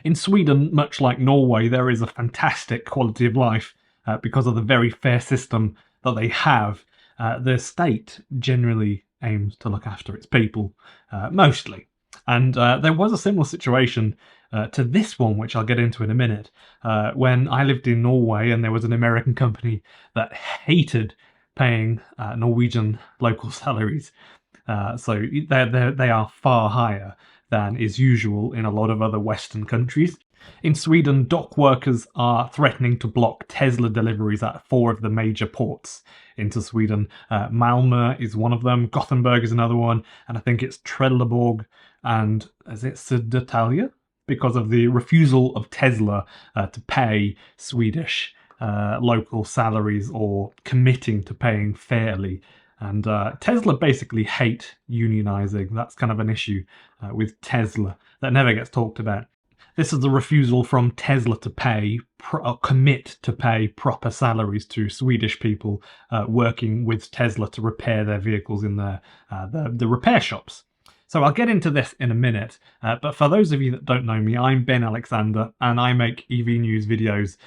In Sweden, much like Norway, there is a fantastic quality of life because of the very fair system that they have. The state generally aims to look after its people, mostly. And there was a similar situation to this one, which I'll get into in a minute, when I lived in Norway and there was an American company that hated paying Norwegian local salaries. So they are far higher than is usual in a lot of other Western countries. In Sweden, dock workers are threatening to block Tesla deliveries at 4 of the major ports into Sweden. Malmö is one of them, Gothenburg is another one, and I think it's Trelleborg and is it Södertälje? Because of the refusal of Tesla to pay Swedish local salaries or committing to paying fairly. And Tesla basically hate unionizing. That's kind of an issue with Tesla that never gets talked about. This is the refusal from Tesla to pay, commit to pay proper salaries to Swedish people working with Tesla to repair their vehicles in the repair shops. So I'll get into this in a minute, but for those of you that don't know me, I'm Ben Alexander, and I make EV news videos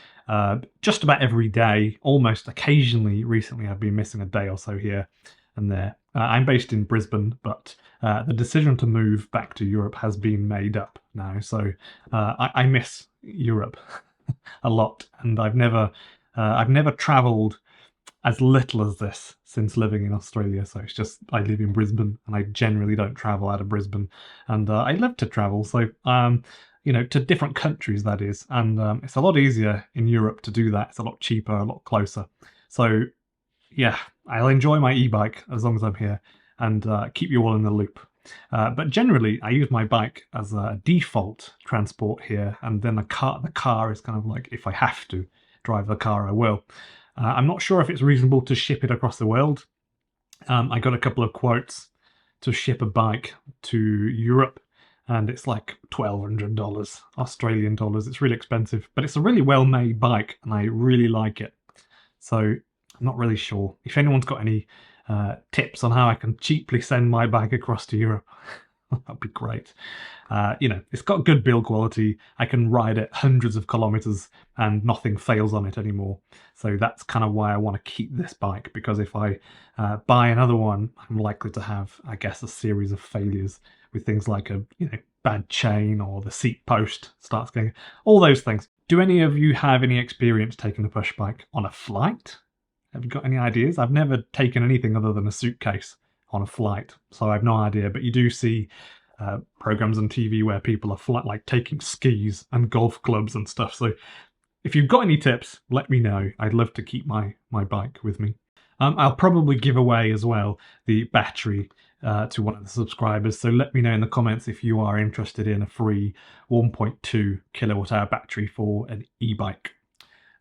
just about every day, almost occasionally. Recently I've been missing a day or so here and there. I'm based in Brisbane, but the decision to move back to Europe has been made up now, so I miss Europe a lot, and I've never travelled as little as this since living in Australia. So it's just I live in Brisbane and I generally don't travel out of Brisbane, and I love to travel, so to different countries, that is, and it's a lot easier in Europe to do that. It's a lot cheaper, a lot closer. So yeah, I'll enjoy my e-bike as long as I'm here and keep you all in the loop. But generally, I use my bike as a default transport here, and then the car is kind of like, if I have to drive the car, I will. I'm not sure if it's reasonable to ship it across the world. I got a couple of quotes to ship a bike to Europe, and it's like $1,200 Australian dollars. It's really expensive, but it's a really well-made bike, and I really like it. So I'm not really sure. If anyone's got any tips on how I can cheaply send my bike across to Europe, that'd be great. It's got good build quality. I can ride it hundreds of kilometers and nothing fails on it anymore. So that's kind of why I want to keep this bike, because if I buy another one, I'm likely to have, I guess, a series of failures with things like a bad chain, or the seat post starts going, all those things. Do any of you have any experience taking a push bike on a flight? Have you got any ideas? I've never taken anything other than a suitcase on a flight, so I have no idea. But you do see programs on TV where people are like taking skis and golf clubs and stuff. So if you've got any tips, let me know. I'd love to keep my bike with me. I'll probably give away as well the battery to one of the subscribers. So let me know in the comments if you are interested in a free 1.2 kilowatt hour battery for an e-bike.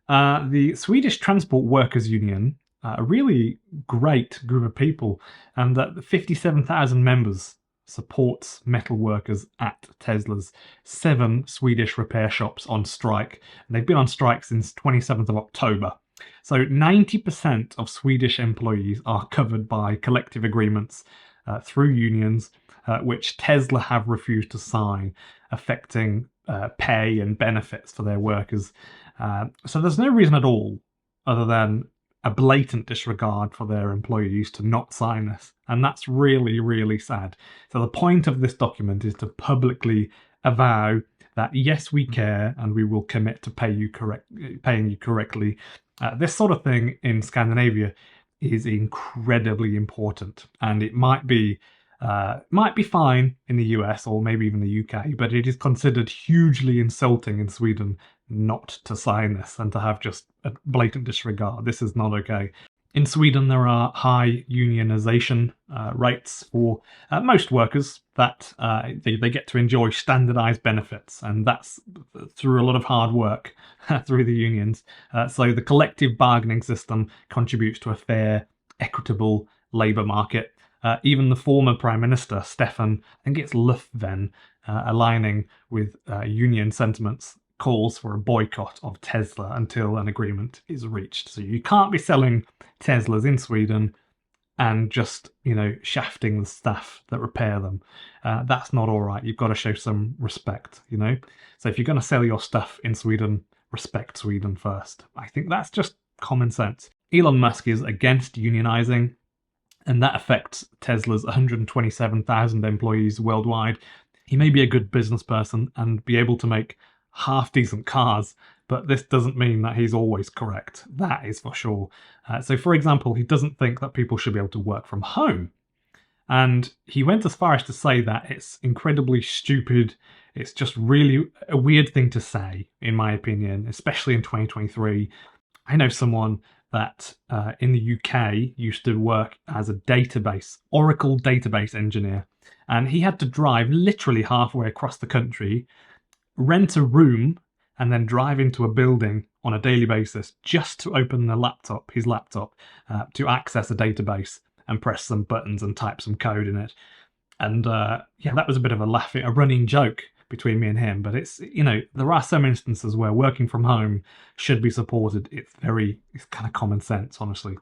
The Swedish Transport Workers Union, a really great group of people, and 57,000 members, supports metal workers at Tesla's 7 Swedish repair shops on strike. And they've been on strike since 27th of October. So 90% of Swedish employees are covered by collective agreements through unions, which Tesla have refused to sign, affecting pay and benefits for their workers. So there's no reason at all, other than a blatant disregard for their employees, to not sign this. And that's really, really sad. So the point of this document is to publicly avow that, yes, we care and we will commit to paying you correctly. This sort of thing in Scandinavia is incredibly important, and it might be fine in the US or maybe even the UK, but it is considered hugely insulting in Sweden not to sign this and to have just a blatant disregard. This is not okay. In Sweden, there are high unionization rates for most workers, that they get to enjoy standardized benefits, and that's through a lot of hard work through the unions. So the collective bargaining system contributes to a fair, equitable labour market. Even the former Prime Minister, Stefan, I think it's Löfven, aligning with union sentiments, calls for a boycott of Tesla until an agreement is reached. So you can't be selling Teslas in Sweden and just, shafting the staff that repair them. That's not all right. You've got to show some respect, So if you're going to sell your stuff in Sweden, respect Sweden first. I think that's just common sense. Elon Musk is against unionizing, and that affects Tesla's 127,000 employees worldwide. He may be a good business person and be able to make half-decent cars, but this doesn't mean that he's always correct. That is for sure. So, for example, he doesn't think that people should be able to work from home. And he went as far as to say that it's incredibly stupid. It's just really a weird thing to say, in my opinion, especially in 2023. I know someone that in the UK used to work as a Oracle database engineer. And he had to drive literally halfway across the country, rent a room, and then drive into a building on a daily basis just to open his laptop, to access a database and press some buttons and type some code in it. And that was a bit of a running joke between me and him. But it's, there are some instances where working from home should be supported. It's kind of common sense, honestly.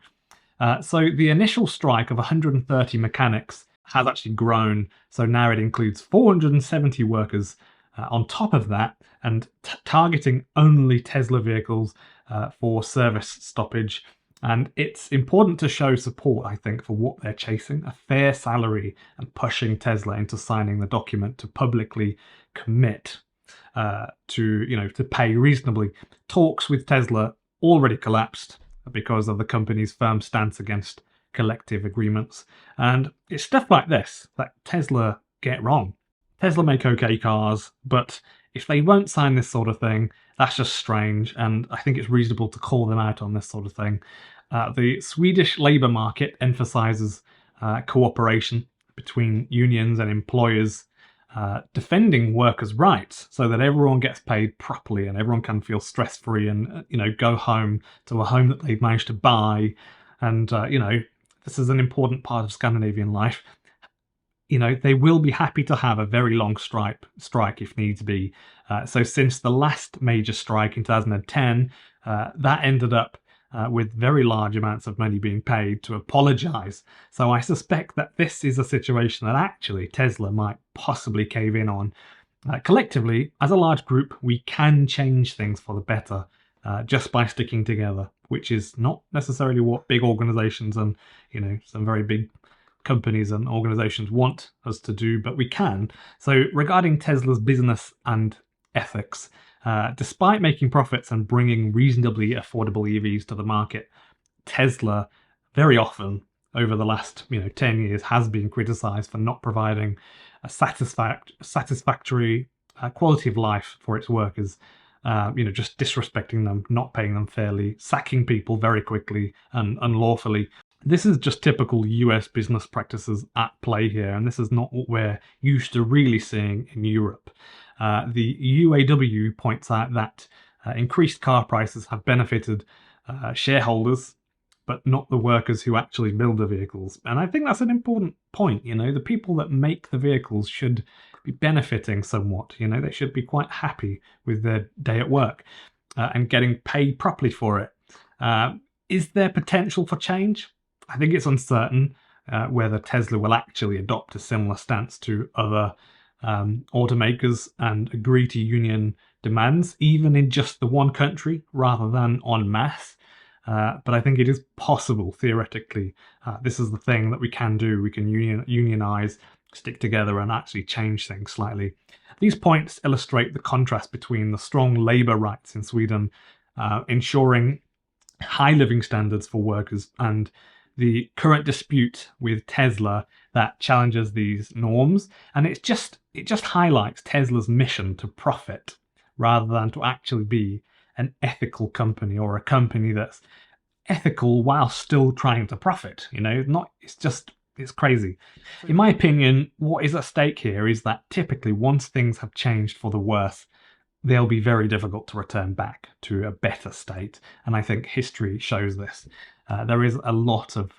So the initial strike of 130 mechanics has actually grown. So now it includes 470 workers on top of that, and targeting only Tesla vehicles for service stoppage. And it's important to show support, I think, for what they're chasing, a fair salary, and pushing Tesla into signing the document to publicly commit to pay reasonably. Talks with Tesla already collapsed because of the company's firm stance against collective agreements. And it's stuff like this that Tesla get wrong. Tesla make okay cars, but if they won't sign this sort of thing, that's just strange, and I think it's reasonable to call them out on this sort of thing. The Swedish labour market emphasises cooperation between unions and employers, defending workers' rights so that everyone gets paid properly and everyone can feel stress-free and go home to a home that they've managed to buy. And this is an important part of Scandinavian life. They will be happy to have a very long strike if needs be. So since the last major strike in 2010, that ended up with very large amounts of money being paid to apologise. So I suspect that this is a situation that actually Tesla might possibly cave in on. Collectively, as a large group, we can change things for the better just by sticking together, which is not necessarily what big organisations and some very big companies and organizations want us to do, but we can. So regarding Tesla's business and ethics, despite making profits and bringing reasonably affordable EVs to the market, Tesla very often over the last 10 years has been criticized for not providing a satisfactory quality of life for its workers. Just disrespecting them, not paying them fairly, sacking people very quickly and unlawfully. This is just typical US business practices at play here, and this is not what we're used to really seeing in Europe. The UAW points out that increased car prices have benefited shareholders, but not the workers who actually build the vehicles. And I think that's an important point. The people that make the vehicles should be benefiting somewhat. They should be quite happy with their day at work and getting paid properly for it. Is there potential for change? I think it's uncertain whether Tesla will actually adopt a similar stance to other automakers and agree to union demands, even in just the one country rather than en masse. But I think it is possible, theoretically. This is the thing that we can do. We can unionize, stick together, and actually change things slightly. These points illustrate the contrast between the strong labour rights in Sweden, ensuring high living standards for workers, and the current dispute with Tesla that challenges these norms. And it just highlights Tesla's mission to profit rather than to actually be an ethical company, or a company that's ethical while still trying to profit. It's crazy. In my opinion, what is at stake here is that typically once things have changed for the worse, they'll be very difficult to return back to a better state. And I think history shows this. There is a lot of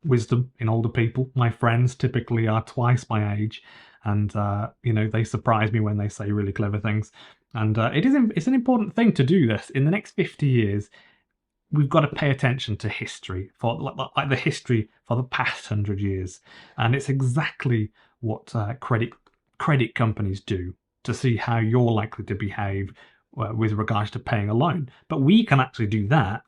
wisdom in older people. My friends typically are twice my age, and they surprise me when they say really clever things. And it's an important thing to do this. In the next 50 years, we've got to pay attention to history, for like the history for the past 100 years, and it's exactly what credit companies do to see how you're likely to behave with regards to paying a loan. But we can actually do that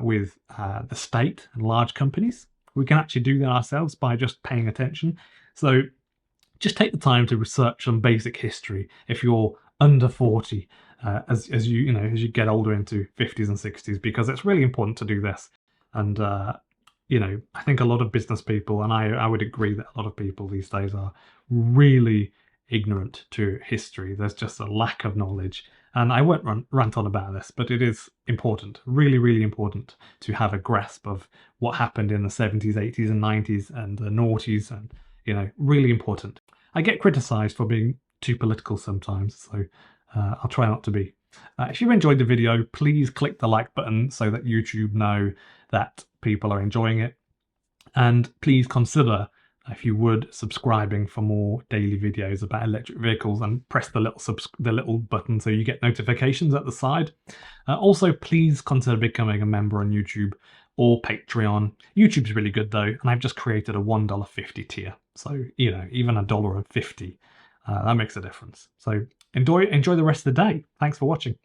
with the state and large companies. We can actually do that ourselves by just paying attention. So just take the time to research some basic history if you're under 40, as you get older into 50s and 60s, because it's really important to do this. And I think a lot of business people, and I would agree that a lot of people these days are really ignorant to history. There's just a lack of knowledge. And I won't rant on about this, but it is important, really, really important to have a grasp of what happened in the 70s, 80s, and 90s and the noughties, and really important. I get criticised for being too political sometimes, so I'll try not to be. If you enjoyed the video, please click the like button so that YouTube know that people are enjoying it. And please consider, if you would, subscribing for more daily videos about electric vehicles, and press the little button so you get notifications at the side. Also, please consider becoming a member on YouTube or Patreon. YouTube's really good though, and I've just created a $1.50 tier. So, even $1.50, that makes a difference. So enjoy the rest of the day. Thanks for watching.